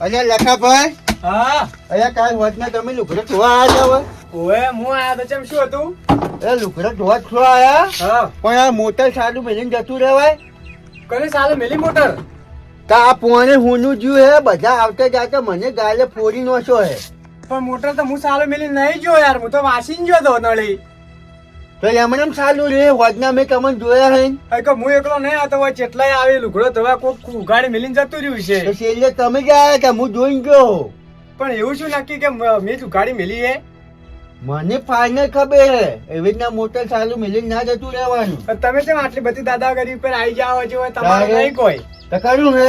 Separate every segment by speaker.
Speaker 1: અલ્યા લખાભાઈ,
Speaker 2: હા
Speaker 1: અલ્યા કાલ હોજના તમે લુગડા ધોવા આવ્યા
Speaker 2: ઓએ હું આયા તો ચમ શું હતું?
Speaker 1: હોય? લુગડા ધોવા જ છો આયા?
Speaker 2: હા
Speaker 1: પણ આ મોટર સારું મેલીને જતું રહેવાય.
Speaker 2: કને સાલે મેલી મોટર
Speaker 1: કા આ પોણે હુંનું જ્યું હે, બધા આવતા જાતા મને ગાલે ફોડી નોશો હે.
Speaker 2: પણ મોટર તો હું સાલે મેલી નહીં જો યાર, હું તો વાસીને ગયો તો નળી.
Speaker 1: તો એમને એમ સારું રે, હોજના મેં તમને જોયા હે.
Speaker 2: હવે કે હું એકલો નહીં આવતો હોય, કેટલાય આવે લુગડો ધોવા કોક ઉગાડી મેલીને જતું રહ્યું છે.
Speaker 1: તો છેલ્લે તમે જ આયા હતા, હું જોઈને ગયો.
Speaker 2: પણ એવું શું નક્કી કે મેં જ ઉગાડી મેલી હે?
Speaker 1: મને ફાઇનલ ખબર હે, એવી રીતના મોટર સારું મેલીને ના જતું રહેવાનું.
Speaker 2: પણ તમે કેમ આટલી બધી દાદાગીરી ઉપર આવી જાઓ છો? તમારે
Speaker 1: તારે?
Speaker 2: નહીં કોઈ
Speaker 1: તો ખરું હે.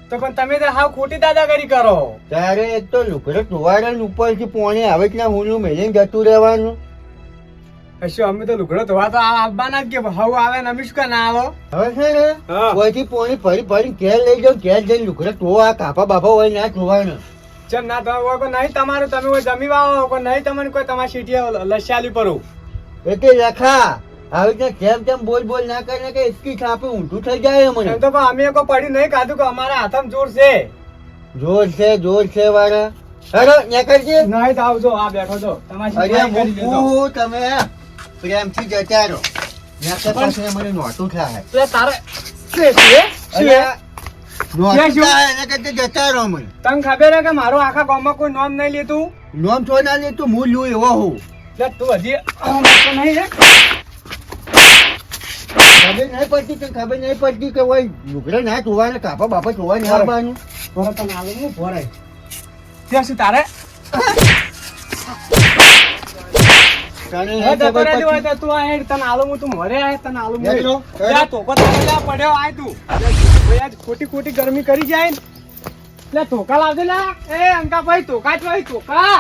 Speaker 2: તો પણ તમે તો હાવ ખોટી દાદાગીરી કરો.
Speaker 1: ત્યારે એક તો લુગડો ધોવાડે ઉપરથી પોણે આવી રીતના હુંનું મેલીને જતું રહેવાનું.
Speaker 2: શું અમે તો લુગડો ધોવા તો આવવાના જ કે હવે આવે ને અમે શું કે ના આવો?
Speaker 1: હવે છે ને
Speaker 2: હા.
Speaker 1: કોઈથી પોણી ફરી ફરી ઘેર લઈ જાવ, ઘેર જઈને લુગડા ધોવા, કાપા બાપા હોય ના ધોવાનું.
Speaker 2: ચમ ના ધોવા હોય કોઈ નહીં તમારું, તમે કોઈ જમી વાવો કોઈ નહીં, તમને કોઈ તમારી સીટીએ લસ્યાલી પરું.
Speaker 1: એટલે લખા આવી રીતના જેમ તેમ બોલ બોલ ના કરીને કે એટલી છાપે ઊંધું થઈ જાય મને.
Speaker 2: એમ તો પણ અમે કોઈ પડ્યું નહીં કાધું કે અમારા હાથમાં જોર છે.
Speaker 1: જોર છે વાળા. હેલો નીકળજે.
Speaker 2: નહીં તો આવજો, આ બેઠો છો તમારી
Speaker 1: અરે
Speaker 2: સીટી કરી દેજો.
Speaker 1: મૂકું, તમે પ્રેમથી જતા રહો. નીકળ પછી મને નોતું થાય.
Speaker 2: એટલે તારે શું છે? શું છે?
Speaker 1: અરે નોતું
Speaker 2: શું?
Speaker 1: થાય એના કરતા જતા રહો મને.
Speaker 2: તને ખબર હે કે મારો આખા ગામમાં કોઈ નામ નહીં લેતું?
Speaker 1: નોમ છો ના લે તું, હું લ્યું એવો હું.
Speaker 2: એટલે તું હજી સમજતો નહીં હે?
Speaker 1: ખબર નહીં પડતી કે ખબર નહીં પડતી કે ભાઈ લુગડા ના ધોવાના, કાપા બાપા ધોવા ના આવવાનું.
Speaker 2: ભરો તને આલું હું ભરાય. ત્યાં શું તારે?
Speaker 1: તને
Speaker 2: હવે
Speaker 1: નહીં
Speaker 2: જતો
Speaker 1: ખબર
Speaker 2: રહેજો હોય
Speaker 1: પડતી?
Speaker 2: તો તું આ હેડ, તને આલું હું, તું મરે આય, તને આલું હું.
Speaker 1: હેડલો, હેડલો.
Speaker 2: ત્યાં ધોકો તારે લા પડ્યો આય તું. ભાઈ આજ ખોટી ખોટી ગરમી કરી જાય ને. એટલે ધોકા લાવજે લા. એ અંકાભાઈ ધોકા જ હોય, ધોકા.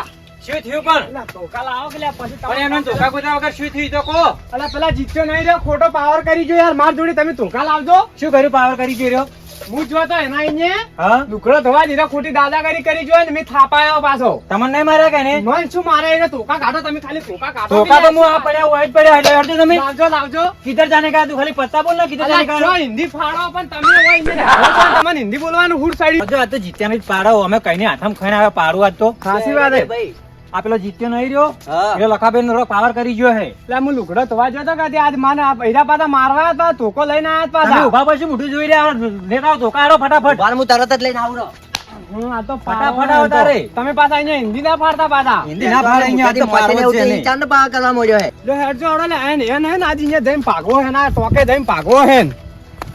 Speaker 3: શું થયું પણ?
Speaker 2: એટલે ધોકા લાવો કે લ્યા, પછી
Speaker 3: પણ એમને ધોકા ગોતા વગર શું થયું તો કહો.
Speaker 2: અલા પેલા જીત્યો નહીં રહ્યો, ખોટો પાવર કરી જો યાર, માર જોડે તમે ધોકા લાવજો.
Speaker 3: શું કર્યું પાવર કરી જોઈ
Speaker 2: હું જો તો એના અહીંયા
Speaker 3: હા
Speaker 2: લુકડો ધોવા દીધો, ખોટી દાદાગીરી કરી જો ને મેં થાપાયો પાછો.
Speaker 3: તમને નહીં માર્યા કે ને?
Speaker 2: મન શું મારે એને ધોકા કાઢો, તમે ખાલી ધોકા કાઢો.
Speaker 3: ધોકા તો હું આ પડ્યા હોય જ પડ્યા એટલે હટજો તમે.
Speaker 2: લાવજો લાવજો.
Speaker 3: કિધર જાને કા તું ખાલી પત્તા બોલ ને કિધર જાને
Speaker 2: અલા, જો
Speaker 3: કા.
Speaker 2: હિન્દી ફાડો પણ તમે હોય ને હાલો પણ તમને હિન્દી બોલવાનું હુડ સાઈડ.
Speaker 3: જો આ તો જીત્યાને જ પાડો, અમે કઈને હાથમાં ખાઈને આવે પાડું આજ તો.
Speaker 2: ખાસી વાત હે.
Speaker 3: આ પેલો જીત્યો નહીં રહ્યો
Speaker 1: હા.
Speaker 3: એ લખાબેન નો પાવર કરી ગયો હે.
Speaker 2: એટલે હું લુગડો ધોવા જતો કે આજ માને આ બૈરા પાછા મારવા હતા, ધોકો લઈને આયા
Speaker 3: તમે
Speaker 2: પાછા.
Speaker 3: ઉભા પછી મોઢું જોઈ રહ્યા નેતા ધોકા હારો ફટાફટ.
Speaker 1: હું તરત જ લઈને આવું.
Speaker 2: આ તો
Speaker 3: ફટાફટ આવો તારે.
Speaker 2: તમે પાછા અહીંયા હિન્દી ના ફાડતા પાછા.
Speaker 3: હિન્દી ના પાડે અહીંયા આજ તો મારવો જ છે ને.
Speaker 2: જો હેડજો ઓડો લે એને એને આજ અહીંયા જઈને ભાગવો હે ના ટોકે જઈને ભાગવો હે ને.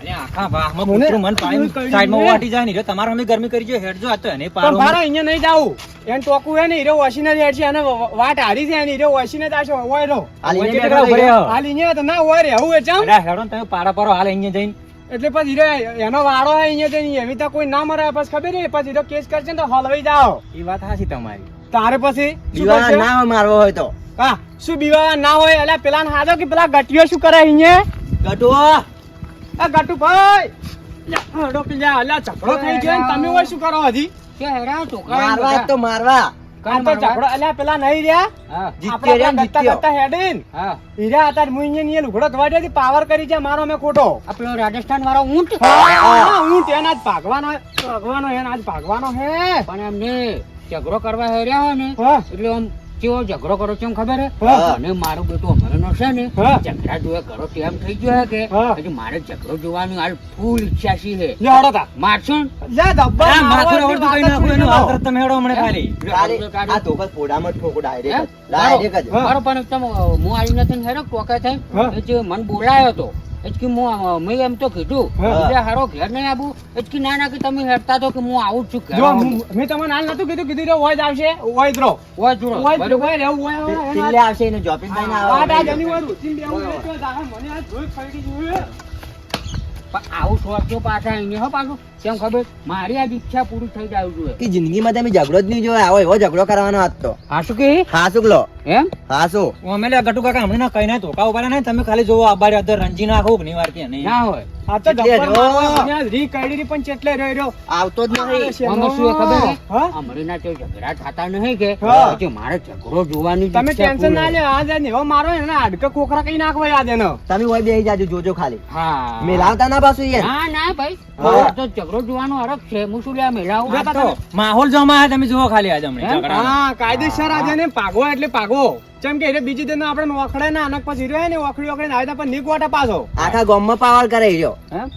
Speaker 3: અને આખા વાહમાં
Speaker 2: મને-
Speaker 3: કૂતરું મન પાડીને
Speaker 2: મને
Speaker 3: સાઈડમાં
Speaker 2: કહ્યું
Speaker 3: વાટી જાય ને એટલે તમારે અમે ગરમી કરી જોઈએ હેડજો આ તો એને
Speaker 2: પણ
Speaker 3: પાડો.
Speaker 2: ભારે અહીંયા નહીં જાવું. એને ટોકું હે ને હીરો વસીને જ હેડશે અને વાટ હારી છે એને હીરો વસીને જ આશો હોય રો.
Speaker 3: વચ્ચે કેટલા ઉભા રહ્યા?
Speaker 2: હાલ અહીંયા તો ના હોય રે હું એ ચમ.
Speaker 3: અરે હેડો ને તમે પાડા પાડો હાલ અહીંયા જઈને.
Speaker 2: એટલે પછી હીરો એનો વાળો હે અહીંયા જઈને એવી તો કોઈ ના મરે પછી ખબર હે પછી હીરો કેસ કરશે ને તો હલવાઈ જાઓ.
Speaker 3: એ વાત હાચી તમારી.
Speaker 2: તારે પછી શું કરશે?
Speaker 1: મારવો હોય તો
Speaker 2: હા શું બીવા ના હોય એટલે પેલા ને હાજો કે પેલા ગટિયો શું કરે અહીંયા?
Speaker 1: ગટુઆ.
Speaker 2: આ ગટુ ભાઈ હડો પેલા અલ્યા ઝઘડો થઈ ગયો ને તમે હોય શું કરો હજી?
Speaker 1: મારવા જ તો મારવા.
Speaker 2: આ તો ઝઘડો અલ્યા પેલા નહીં રહ્યા
Speaker 3: હા
Speaker 1: જીત્યો રે,
Speaker 2: આપણા
Speaker 1: જીત્યો.
Speaker 2: કરતા હેડીન
Speaker 3: હા
Speaker 2: હીરા હતા ને હું અહીંયા લુગડો ધોવા દે પાવર કરી છે મારો મેં ખોટો.
Speaker 3: આ પેલો રાજસ્થાન વાળો ઊંટ
Speaker 2: હા, હું તેના જ ભાગવાનો એને આજ ભાગવાનો હે.
Speaker 3: પણ એમને ઝઘડો કરવા હેર્યા હોય ને
Speaker 2: હા.
Speaker 3: એટલે આમ કેવો ઝઘડો કરો છે એમ ખબર હે?
Speaker 2: હા.
Speaker 3: અને મારું બેટું અમારે છે ને
Speaker 2: હા.
Speaker 3: ઝઘડા જોયા કરો તેમ થઈ ગયો હે કે
Speaker 2: હા.
Speaker 3: હજી મારે ઝઘડો જોવાની હાલ ફૂલ ઈચ્છા છે હે.
Speaker 2: લે હડો તા.
Speaker 3: મારશો ને?
Speaker 2: લે ધબ્બા
Speaker 3: આ
Speaker 2: મારવા
Speaker 3: માથું
Speaker 2: જેવી
Speaker 3: રવડતું
Speaker 2: વાત જ
Speaker 3: કઈ નાખું એનું
Speaker 2: નહીં
Speaker 3: હાલ
Speaker 2: કરો.
Speaker 3: તરત તમે હેડો હમણાં ખાલી.
Speaker 1: આ ધોકા ફોડામાં જ ઠોકો ડાયરેક્ટ જ.
Speaker 3: હે?
Speaker 1: ડાયરેક્ટ જ.
Speaker 2: હા.
Speaker 3: મારો પણ એકદમ હું આવીને તને હેડો ટોકા થઈ
Speaker 2: હા.
Speaker 3: એ જે મને બોલાયો હતો એ કે મેં એમ તો કીધું
Speaker 2: હા.
Speaker 3: એટલે હારો ઘેર નહીં આવું એ કે ના ના કે તમે હેડતા તો કે હું આવું જ છું ઘેર
Speaker 2: જો
Speaker 3: આવું.
Speaker 2: મેં તમને હાલ નતું કીધું રો હોય જ આવશે હોય જ રો.
Speaker 3: ઓય જોડો
Speaker 2: હોય જ
Speaker 3: બરોબર.
Speaker 2: હોય રહેવું હોય હોય એના
Speaker 1: ટીલે આવશે એને જોપિનભાઈ ના
Speaker 2: વાત આ
Speaker 1: આવે.
Speaker 2: જની હોય રૂચીન બેહું હોય તો દાખલ મને આ જોઈ ફરી જોયું.
Speaker 3: પણ આવું સોચ્યો પાછા અહીંયા હો પાછું કેમ ખબર મારી આજ ઈચ્છા પૂરી થઈ જાય જોઈએ.
Speaker 1: કે જિંદગીમાં તમે ઝઘડો જ નહીં જોયો, આવો એવો ઝઘડો કરવાનો આજ તો.
Speaker 3: હા શું કે
Speaker 1: હા શુક્લો.
Speaker 3: એમ
Speaker 1: હા શું?
Speaker 3: અમે લે ગટુ કાકા હમણાં કઈ ના ધોકા ઉભા નહીં તમે ખાલી જોવો આબારી અંદર રંજી નાખો ઘણી વાર ત્યાં નહીં ના હોય.
Speaker 2: આ તો
Speaker 1: એટલે
Speaker 2: ડબ્બર
Speaker 1: રો.
Speaker 2: મારવા મને રી કાઢી પણ ચેટલે રહ્યો રહ્યો.
Speaker 1: આવતો જ નહીં.
Speaker 3: આમાં શું એ ખબર હે?
Speaker 2: હા?
Speaker 3: હમણાંના તો ઝઘડા થતા નહીં કે
Speaker 2: હા.
Speaker 3: પછી મારે ઝઘડો જોવાની જ
Speaker 2: તમે
Speaker 3: ઈચ્છા
Speaker 2: ટેન્શન ના
Speaker 3: પૂરી.
Speaker 2: લે આ જાય ને એવો મારો એને હાડકા ખોખરા કઈ નાખવા યાદ એનો.
Speaker 1: તમે હોય બેહી જાજો, જોજો ખાલી.
Speaker 3: હા
Speaker 1: મેલાવતા ના પાછું યાર.
Speaker 3: ના ના ભાઈ
Speaker 1: હા.
Speaker 3: તો ઝઘડો ઝઘડો જોવાનો હરખ છે હું શું લ્યા મેળાવું
Speaker 2: આ તો
Speaker 4: માહોલ જોમાં તમે જુઓ ખાલી આજે હમણાં
Speaker 3: એમ?
Speaker 4: ઝઘડાનો.
Speaker 2: હા કાયદેસર આજે ને પાગો એટલે પાગો જેમ કે એટલે બીજી દિન આપણે ઓખડે ના અનક પછી રહ્યો ને ઓખડી ઓખડી આવે પણ નીક વાટા પાછો
Speaker 5: આખા ગામમાં પાવર કરે ઈર્યો.
Speaker 3: એમ?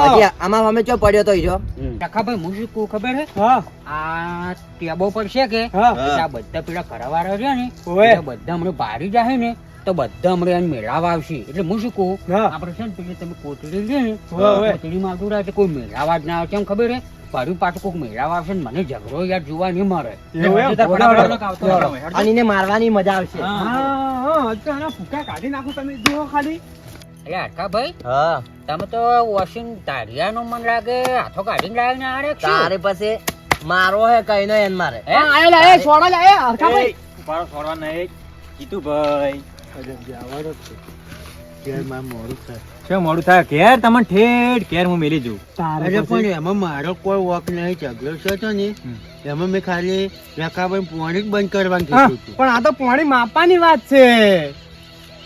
Speaker 5: હજી આમાં અમે ચો પડ્યો તો ઈર્યો.
Speaker 3: ટકાભાઈ હું શું કહું ખબર હે
Speaker 2: હા
Speaker 3: આ ટેબો પર છે કે
Speaker 2: હા
Speaker 3: એટલે આ બધા પેલા ઘરવાળા છે ને
Speaker 2: ઓય.
Speaker 3: એટલે બધા હમણાં બારી જાય ને તો બધા હમણાં એને મેળાવા આવશે એટલે હું શું કહું
Speaker 2: હા.
Speaker 3: આપણે છે ને પેલી તમે કોથળી છે ને
Speaker 2: ઓય, ઓય.
Speaker 3: કોથળીમાં આવતું રહે એટલે કોઈ મેળાવા જ ના આવે કેમ ખબર હે ફરી પાછું કોઈક મેળાવા આવશે ને મને ઝઘડો યાર જોવા નહીં મળે
Speaker 2: એવું એમ?
Speaker 4: તાર ફટાફટ લોકો આવતો હોય.
Speaker 5: અને એને મારવાની મજા આવશે.
Speaker 4: હા.
Speaker 2: હા તો આના ફૂંકા કાઢી નાખું તમે જુઓ ખાલી
Speaker 3: એટલે હરખાભાઈ
Speaker 5: હા
Speaker 3: તમે તો વોશિંગ તારિયાનો મન લાગે હાથો કાઢીને લાવીને આડે છે.
Speaker 5: તારે પછી મારો હે કઈ નો એન મારે.
Speaker 3: હે?
Speaker 2: હા આયેલા એ છોડો લે એ હરખાભાઈ
Speaker 4: ઉપાડો છોડવા નહીં. જીતુભાઈ શું મોડું થાય ઘેર તમને ઠેઠ ઘેર હું મેલી જઉં.
Speaker 1: અરે પણ એમાં મારો કોઈ વોક નહીં ઝઘડો છે તો ને એમાં મેં ખાલી રકાભાઈ પોણી જ બંધ કરવાનું
Speaker 2: હા,
Speaker 1: કીધું હતું.
Speaker 2: પણ આ તો પાણી માપવાની વાત છે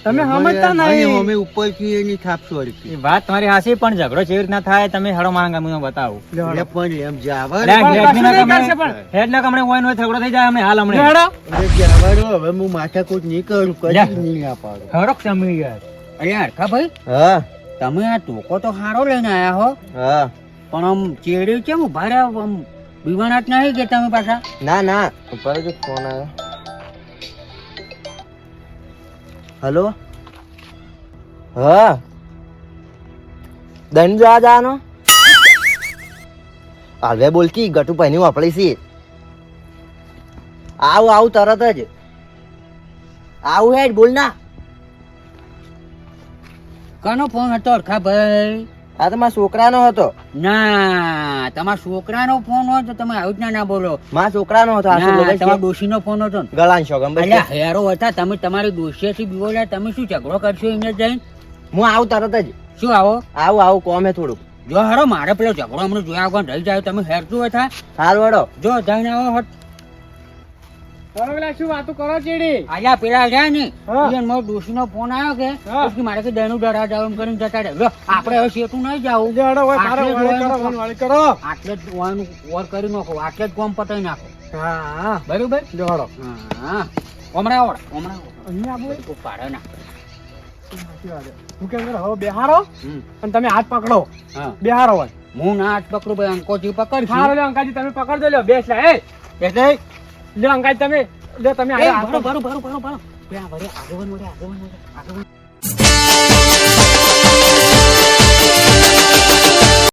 Speaker 2: તમે સમજતા
Speaker 1: અને
Speaker 2: નહીં
Speaker 1: અમે ઉપરથી એની થાપ છોડી
Speaker 4: એ વાત તમારી હાચી પણ ઝઘડો કેવી રીતના થાય તમે હેડો મારા ગામમાં બતાવો.
Speaker 1: એટલે પણ એમ જાવા
Speaker 4: અરે આ
Speaker 2: પણ
Speaker 4: હેડ
Speaker 2: કશું
Speaker 4: ના
Speaker 2: નહીં
Speaker 4: ગમે.
Speaker 2: કરશે પણ.
Speaker 4: હેડ ના ગમે હોય ને હોય ઝઘડો થઈ જાય અમને હાલ હમણાં.
Speaker 2: લેડો.
Speaker 1: અરે જાવા દો, હવે હું માથાકૂટ નહીં કરું
Speaker 4: લે.
Speaker 1: કદી નહીં ના પાડું.
Speaker 4: હરખ તમે યાર.
Speaker 3: અરે હરખાભાઈ
Speaker 5: હા
Speaker 3: તમે આ ટોકો તો સારો લઈને આયા હો
Speaker 5: હા
Speaker 3: પણ આમ ચેડ્યું કેમ ઉભા રહ્યા આમ બીવાનાટ નહીં કે તમે પાછા
Speaker 5: ના ના ઉપર જ ફોન આવ્યો. હલો હા દંડ જોવા જવાનો હાલવે બોલકી ગટુ પહેરી વાપરી છે. આવું આવું તરત જ આવું હેડ બોલ ના.
Speaker 3: કનો ફોન હતો હરખાભાઈ
Speaker 5: આ તો મારા છોકરાનો હતો.
Speaker 3: ના તમારા છોકરાનો ફોન હોય તો તમે આવું જ ના બોલો
Speaker 5: મારા છોકરાનો હતો. આ શું
Speaker 3: ના,
Speaker 5: બોલે છે?
Speaker 3: તમારા ડોશીનો ફોન હતો ને
Speaker 5: ગલાન શોગમ બસ.
Speaker 3: અલ્યા હેરો હતા તમે તમારી ડોશીએથી બીવોલ્યા તમે શું ઝઘડો કરશો એને જઈને
Speaker 5: હું આવું તરત જ
Speaker 3: શું આવો
Speaker 5: આવું આવું કોમે થોડુંક
Speaker 3: જો હેરો મારે પેલો ઝઘડો હમણાં જોયા વગર રહી જાય તમે હેરતું હોય થા
Speaker 5: હાલ વડો.
Speaker 3: જો જઈને આવો હટ
Speaker 2: બરોબર, પેલા શું વાતો કરો ચેડી
Speaker 3: આલ્યા પેલા રહ્યા ને
Speaker 2: હા.
Speaker 3: ઈ મારો ડોશીનો ફોન આવ્યો કે
Speaker 2: હા.
Speaker 3: પછી મારે કે દહેનું ડરા જાવ એમ કરીને જતા રહે લો આપણે હવે શેઠું નહીં જાવું
Speaker 2: લેડો હોય તારે
Speaker 3: આટલે જ
Speaker 2: વાળી કરો
Speaker 3: હોય.
Speaker 2: વાળી કરો
Speaker 3: આટલે જ ઓવાનું ઓર કરી નાખો આટલે જ ગોમ પતાઈ નાખો
Speaker 2: હા હા
Speaker 3: બરોબર
Speaker 2: લેડો
Speaker 3: હા હમણાં આવડ હમણાં
Speaker 2: અહીંયા આપણે
Speaker 3: આવડ પાડે ના
Speaker 2: સાચી વાત છે. હું કેમ કરું, હવે બેહારો
Speaker 3: હમ.
Speaker 2: અને તમે હાથ પકડો
Speaker 3: હા
Speaker 2: બેહારો હોય
Speaker 3: હું ના હાથ પકડું ભાઈ અંકોજી પકડ
Speaker 2: હારો લે અંકાજી તમે પકડજો લ્યો બેસ લે એ
Speaker 3: એટલે
Speaker 2: લ્યો અંકાજી તમે લ્યો તમે
Speaker 3: એ
Speaker 2: હાથ
Speaker 3: ભરો ભરો ભરો ભરો ભરો બે આ ભરે આગળ વળે આગળ વળે આગળ વળે